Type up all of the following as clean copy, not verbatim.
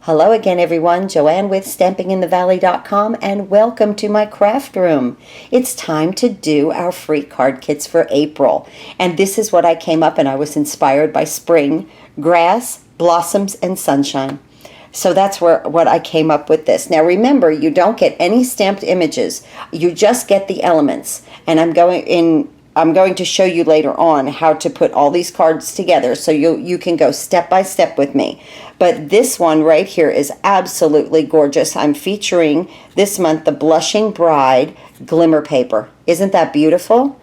Hello again, everyone. Joanne with StampingInTheValley.com, and welcome to my craft room. It's time to do our free card kits for April. And this is what I came up, and I was inspired by spring, grass, blossoms, and sunshine. So that's what I came up with this. Now remember, you don't get any stamped images. You just get the elements. And I'm going to show you later on how to put all these cards together so you can go step by step with me. But this one right here is absolutely gorgeous. I'm featuring this month the Blushing Bride Glimmer Paper. Isn't that beautiful?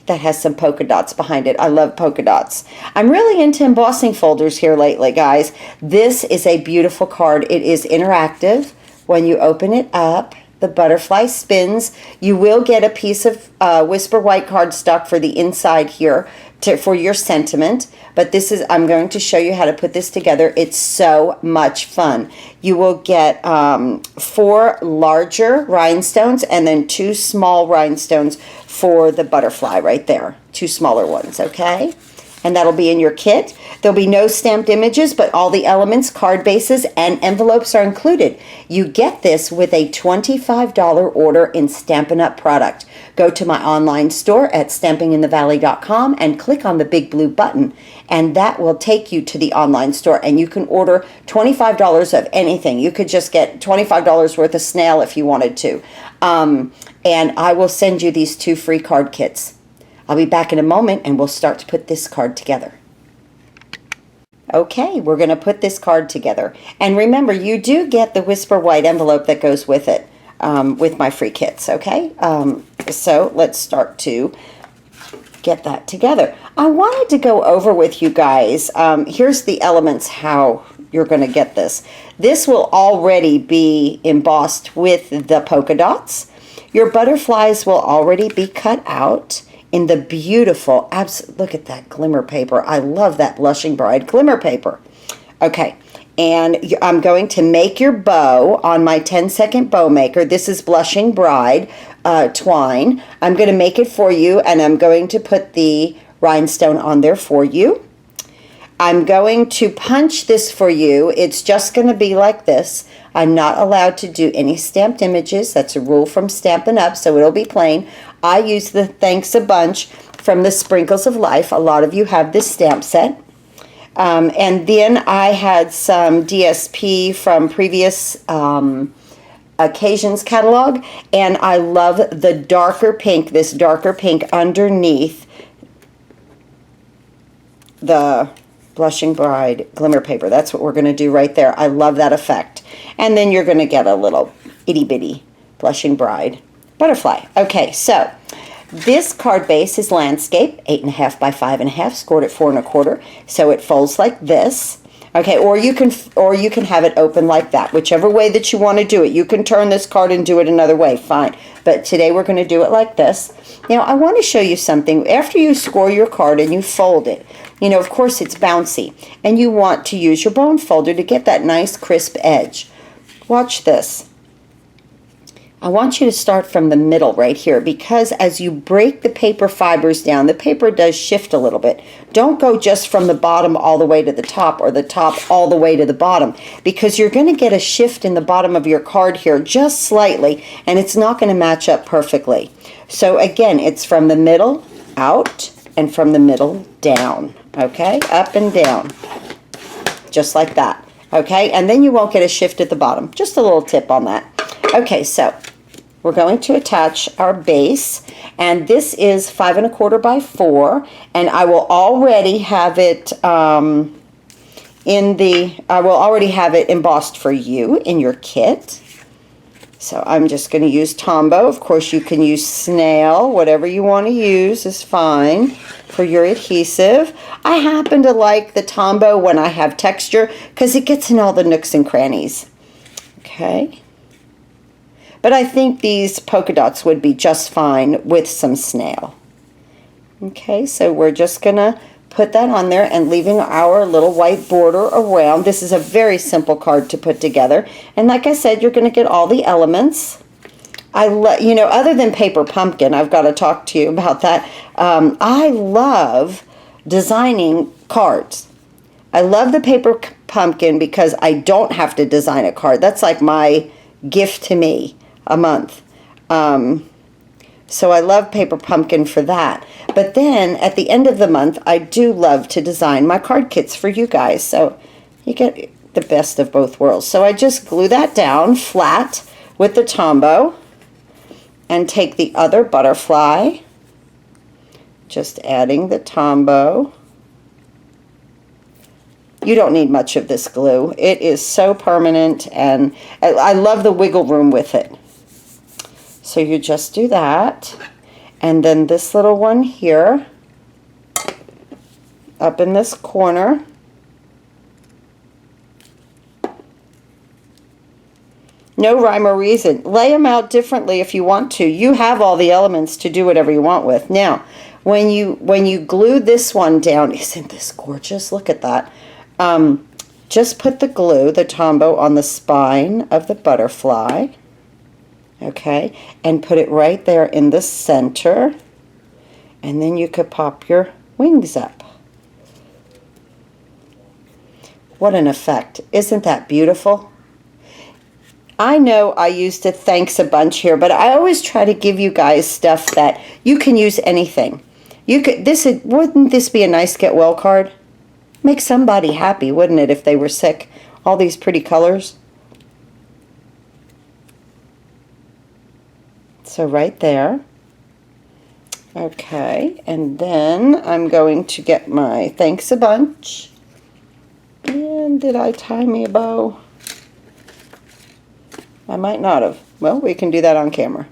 That has some polka dots behind it. I love polka dots. I'm really into embossing folders here lately, guys. This is a beautiful card. It is interactive. When you open it up, the butterfly spins. You will get a piece of Whisper White cardstock for the inside here for your sentiment. But this is, I'm going to show you how to put this together. It's so much fun. You will get 4 larger rhinestones and then 2 small rhinestones for the butterfly right there. 2 smaller ones, okay? And that'll be in your kit. There'll be no stamped images, but all the elements, card bases, and envelopes are included. You get this with a $25 order in Stampin' Up! Product. Go to my online store at StampingInTheValley.com and click on the big blue button, and that will take you to the online store, and you can order $25 of anything. You could just get $25 worth of snail if you wanted to. And I will send you these 2 free card kits. I'll be back in a moment and we'll start to put this card together. Okay, we're going to put this card together. And remember, you do get the Whisper White envelope that goes with it, with my free kits, okay? So let's start to get that together. I wanted to go over with you guys, here's the elements, how you're going to get this. This will already be embossed with the polka dots. Your butterflies will already be cut out in the beautiful, look at that glimmer paper. I love that Blushing Bride glimmer paper. Okay, and I'm going to make your bow on my 10-second bow maker. This is Blushing Bride twine. I'm going to make it for you, and I'm going to put the rhinestone on there for you. I'm going to punch this for you. It's just going to be like this. I'm not allowed to do any stamped images. That's a rule from Stampin' Up, so it'll be plain. I use the Thanks a Bunch from the Sprinkles of Life. A lot of you have this stamp set. And then I had some DSP from previous occasions catalog, and I love the darker pink, this darker pink underneath the Blushing Bride glimmer paper. That's what we're going to do right there. I love that effect. And then you're going to get a little itty bitty Blushing Bride butterfly. Okay, so this card base is landscape, 8.5 by 5.5, scored at 4 1/4. So it folds like this. Okay, or you can have it open like that. Whichever way that you want to do it. You can turn this card and do it another way, fine. But today we're going to do it like this. Now I want to show you something. After you score your card and you fold it, you know, of course it's bouncy, and you want to use your bone folder to get that nice crisp edge. Watch this. I want you to start from the middle right here, because as you break the paper fibers down, the paper does shift a little bit. Don't go just from the bottom all the way to the top, or the top all the way to the bottom, because you're going to get a shift in the bottom of your card here just slightly, and it's not going to match up perfectly. So again, it's from the middle out and from the middle down, okay? Up and down, just like that, okay? And then you won't get a shift at the bottom. Just a little tip on that. Okay, so we're going to attach our base, and this is 5 1/4 by 4, and I will already have it embossed for you in your kit. So I'm just going to use Tombow. Of course, you can use snail. Whatever you want to use is fine for your adhesive. I happen to like the Tombow when I have texture because it gets in all the nooks and crannies. Okay. But I think these polka dots would be just fine with some snail. Okay, so we're just going to put that on there and leaving our little white border around. This is a very simple card to put together. And like I said, you're going to get all the elements. You know, other than paper pumpkin, I've got to talk to you about that. I love designing cards. I love the paper pumpkin because I don't have to design a card. That's like my gift to me a month. So I love paper pumpkin for that. But then at the end of the month, I do love to design my card kits for you guys. So you get the best of both worlds. So I just glue that down flat with the Tombow and take the other butterfly, just adding the Tombow. You don't need much of this glue. It is so permanent, and I love the wiggle room with it. So you just do that, and then this little one here, up in this corner, no rhyme or reason. Lay them out differently if you want to. You have all the elements to do whatever you want with. Now, when you glue this one down, isn't this gorgeous? Look at that. Just put the glue, the Tombow, on the spine of the butterfly, okay, and put it right there in the center, and then you could pop your wings up. What an effect. Isn't that beautiful? I know I used a thanks a bunch here, but I always try to give you guys stuff that you can use anything. You could, wouldn't this be a nice get well card? Make somebody happy, wouldn't it, if they were sick? All these pretty colors. So right there. Okay, and then I'm going to get my thanks a bunch. And did I tie me a bow? I might not have. Well, we can do that on camera.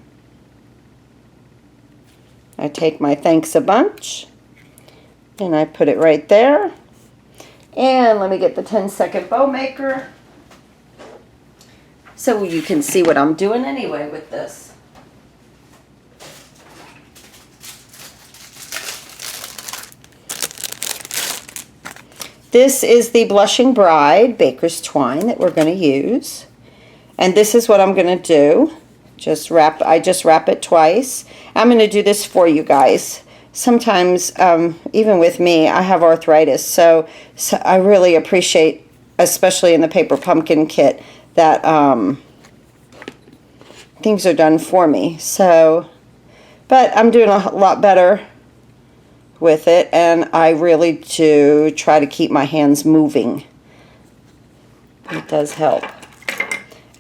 I take my thanks a bunch and I put it right there. And let me get the 10-second bow maker so you can see what I'm doing anyway with this. This is the Blushing Bride Baker's Twine that we're going to use. And this is what I'm going to do. I just wrap it twice. I'm going to do this for you guys. Sometimes, even with me, I have arthritis, so I really appreciate, especially in the paper pumpkin kit, that things are done for me. So, but I'm doing a lot better with it, and I really do try to keep my hands moving. It does help.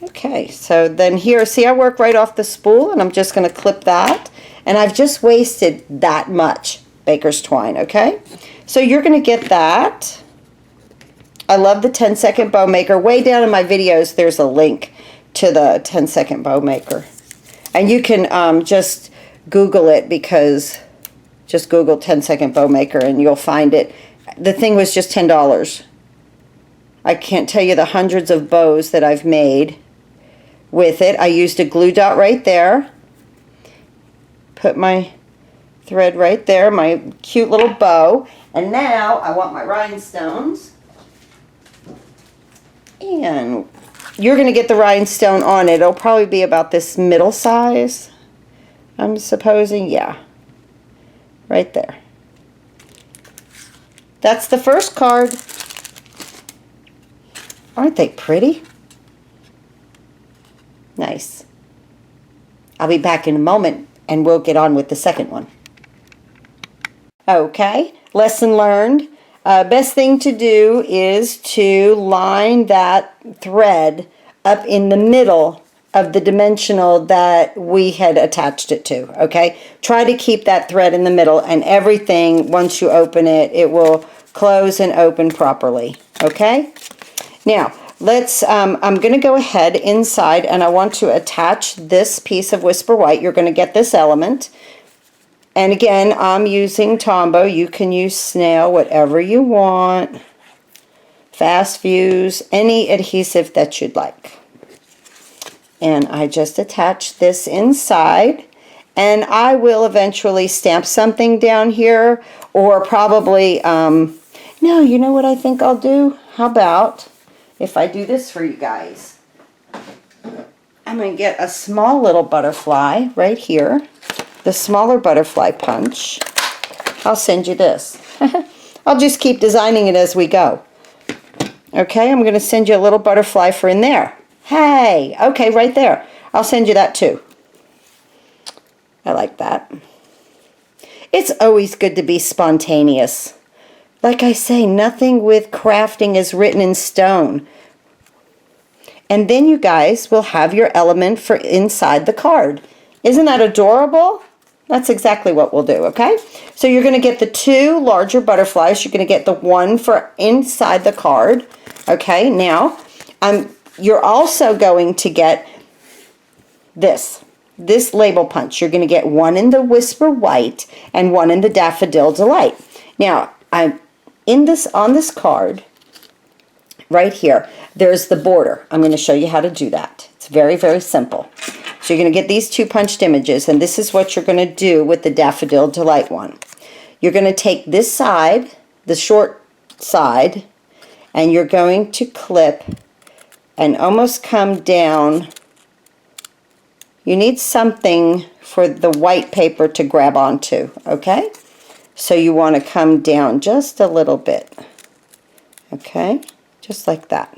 Okay, so then here, see, I work right off the spool, and I'm just going to clip that. And I've just wasted that much Baker's Twine, okay? So you're going to get that. I love the 10-second bow maker. Way down in my videos, there's a link to the 10-second bow maker. And you can just Google it, because just Google 10-second bow maker and you'll find it. The thing was just $10. I can't tell you the hundreds of bows that I've made with it. I used a glue dot right there. Put my thread right there, my cute little bow. And now I want my rhinestones. And you're going to get the rhinestone on it. It'll probably be about this middle size, I'm supposing. Yeah, right there. That's the first card. Aren't they pretty? Nice. I'll be back in a moment and we'll get on with the second one. Okay, lesson learned. Best thing to do is to line that thread up in the middle of the dimensional that we had attached it to, okay? Try to keep that thread in the middle, and everything, once you open it, it will close and open properly, okay? Now, let's, I'm going to go ahead inside, and I want to attach this piece of Whisper White. You're going to get this element. And again, I'm using Tombow. You can use snail, whatever you want. Fast fuse, any adhesive that you'd like. And I just attach this inside. And I will eventually stamp something down here. Or probably, no, you know what I think I'll do? How about if I do this for you guys? I'm going to get a small little butterfly right here. The smaller butterfly punch. I'll send you this. I'll just keep designing it as we go. Okay, I'm going to send you a little butterfly for in there. Hey, okay, right there. I'll send you that too. I like that. It's always good to be spontaneous. Like I say, nothing with crafting is written in stone. And then you guys will have your element for inside the card. Isn't that adorable? That's exactly what we'll do, okay? So you're going to get the 2 larger butterflies. You're going to get the 1 for inside the card. Okay, now you're also going to get this label punch. You're going to get 1 in the Whisper White and 1 in the Daffodil Delight. Now, on this card, right here, there's the border. I'm going to show you how to do that. It's very, very simple. So you're going to get these 2 punched images, and this is what you're going to do with the Daffodil Delight one. You're going to take this side, the short side, and you're going to clip and almost come down. You need something for the white paper to grab onto, okay? So you want to come down just a little bit, okay? Just like that,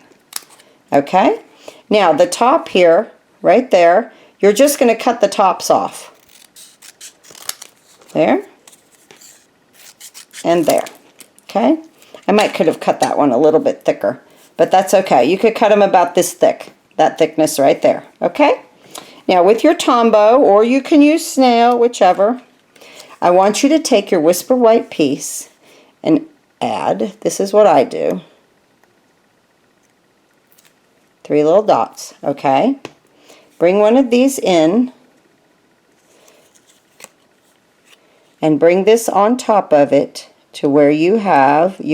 okay? Now the top here, right there, you're just going to cut the tops off. There and there, okay? I could have cut that one a little bit thicker, but that's okay. You could cut them about this thick, that thickness right there, okay? Now with your Tombow, or you can use snail, whichever, I want you to take your Whisper White piece and add, this is what I do, 3 little dots, okay? Bring one of these in and bring this on top of it to where you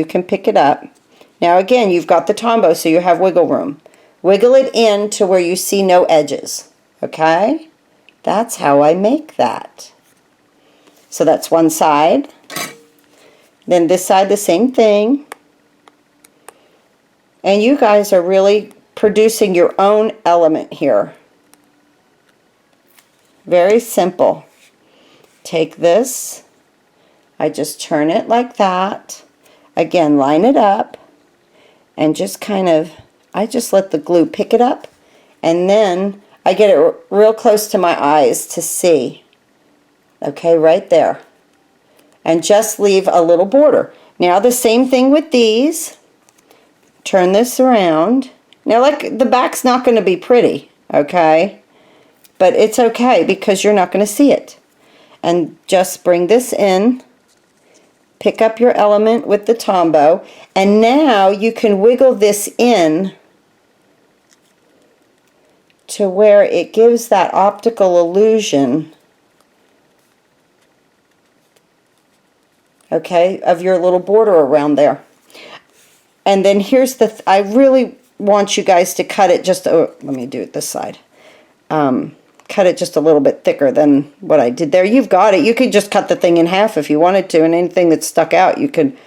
can pick it up. Now again, you've got the Tombow, so you have wiggle room. Wiggle it in to where you see no edges, okay? That's how I make that. So that's one side. Then this side, the same thing. And you guys are really producing your own element here. Very simple. Take this, I just turn it like that. Again, line it up and just kind of, I just let the glue pick it up, and then I get it real close to my eyes to see. Okay, right there. And just leave a little border. Now the same thing with these. Turn this around. Now like the back's not going to be pretty, okay? But it's okay because you're not going to see it. And just bring this in. Pick up your element with the Tombow. And now you can wiggle this in to where it gives that optical illusion, okay, of your little border around there. And then here's the, I really want you guys to cut it just, let me do it this side. Cut it just a little bit thicker than what I did there. You've got it. You could just cut the thing in half if you wanted to, and anything that stuck out, you could,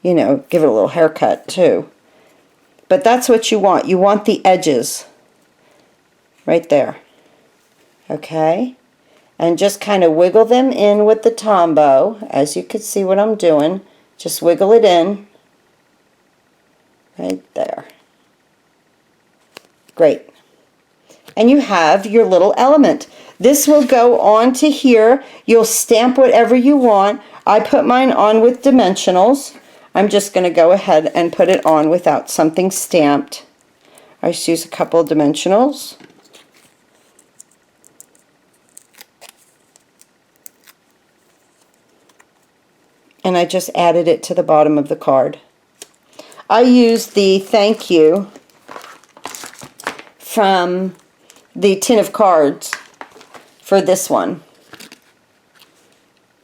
you know, give it a little haircut too. But that's what you want. You want the edges right there. Okay? And just kind of wiggle them in with the Tombow, as you can see what I'm doing. Just wiggle it in. Right there. Great. And you have your little element. This will go on to here. You'll stamp whatever you want. I put mine on with dimensionals. I'm just going to go ahead and put it on without something stamped. I just use a couple of dimensionals. And I just added it to the bottom of the card. I used the thank you from the tin of cards for this one.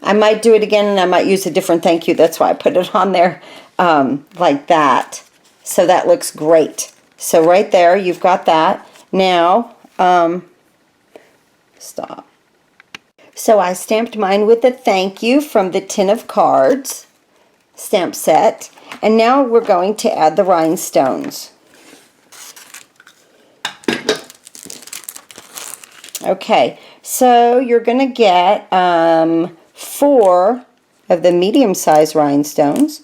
I might do it again, and I might use a different thank you. That's why I put it on there like that. So that looks great. So right there, you've got that. Now, stop. So I stamped mine with a thank you from the tin of cards stamp set. And now we're going to add the rhinestones. Okay, so you're going to get 4 of the medium-sized rhinestones.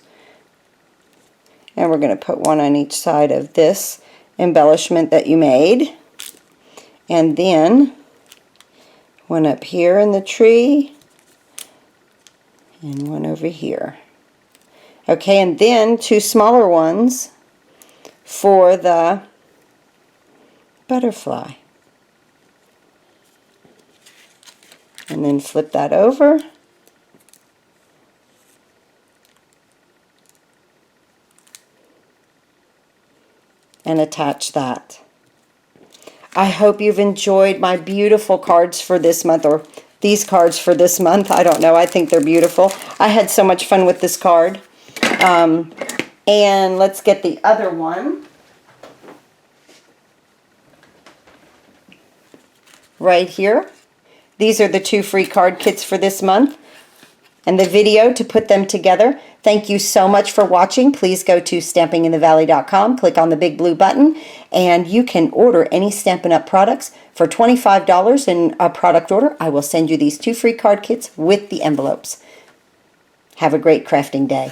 And we're going to put one on each side of this embellishment that you made. And then one up here in the tree and one over here. Okay, and then two smaller ones for the butterfly. And then flip that over. And attach that. I hope you've enjoyed my beautiful cards for this month, or these cards for this month. I don't know. I think they're beautiful. I had so much fun with this card. And let's get the other one. Right here. These are the two free card kits for this month. And the video to put them together. Thank you so much for watching. Please go to stampinginthevalley.com, click on the big blue button, and you can order any Stampin' Up! Products for $25 in a product order. I will send you these two free card kits with the envelopes. Have a great crafting day.